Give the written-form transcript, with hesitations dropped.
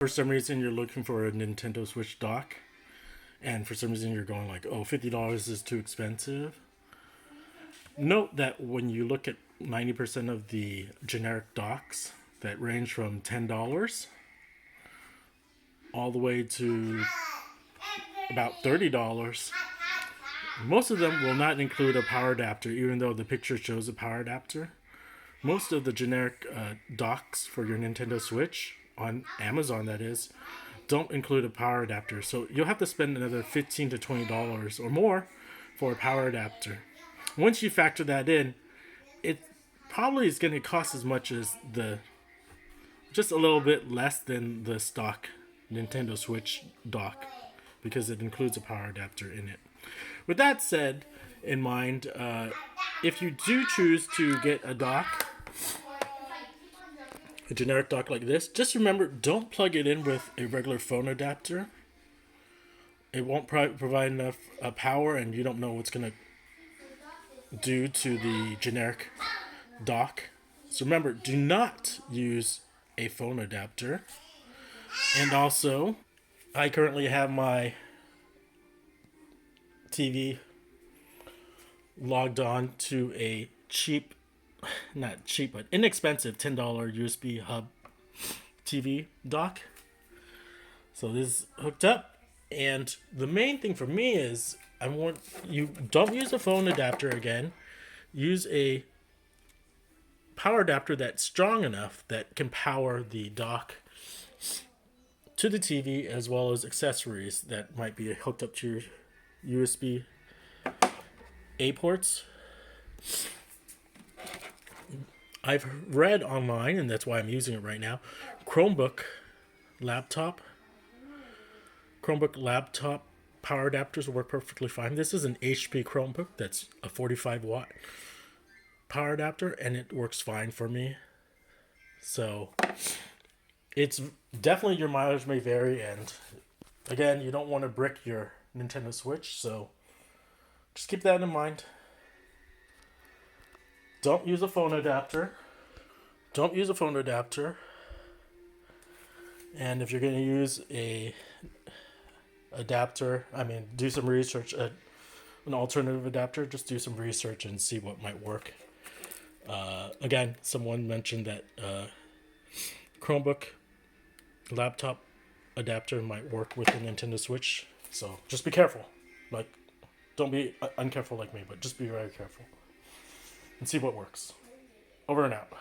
for some reason you're looking for a Nintendo Switch dock, and for some reason you're going like, oh, $50 is too expensive. Note that when you look at 90% of the generic docks that range from $10 all the way to about $30, most of them will not include a power adapter, even though the picture shows a power adapter. Most of the generic docks for your Nintendo Switch, on Amazon that is, don't include a power adapter. So you'll have to spend another $15 to $20 or more for a power adapter. Once you factor that in, it probably is going to cost as much as just a little bit less than the stock Nintendo Switch dock, because it includes a power adapter in it. With that said in mind, if you do choose to get a dock, a generic dock like this, just remember, don't plug it in with a regular phone adapter. It won't provide enough power, and you don't know what's going to do to the generic dock. So remember, do not use a phone adapter. And also, I currently have my TV logged on to a not cheap, but inexpensive $10 USB hub TV dock. So this is hooked up, and the main thing for me is I want you don't use a phone adapter again. Use a power adapter that's strong enough that can power the dock to the TV, as well as accessories that might be hooked up to your USB A ports. I've read online, and that's why I'm using it right now, Chromebook laptop power adapters work perfectly fine. This is an HP Chromebook that's a 45 watt power adapter, and it works fine for me. So it's definitely, your mileage may vary, and again, you don't want to brick your Nintendo Switch, so just keep that in mind. Don't use a phone adapter. And if you're going to use a adapter, do some research. An alternative adapter, just do some research and see what might work. Again, someone mentioned that Chromebook laptop adapter might work with the Nintendo Switch. So just be careful. Don't be uncareful like me, but just be very careful and see what works. Over and out.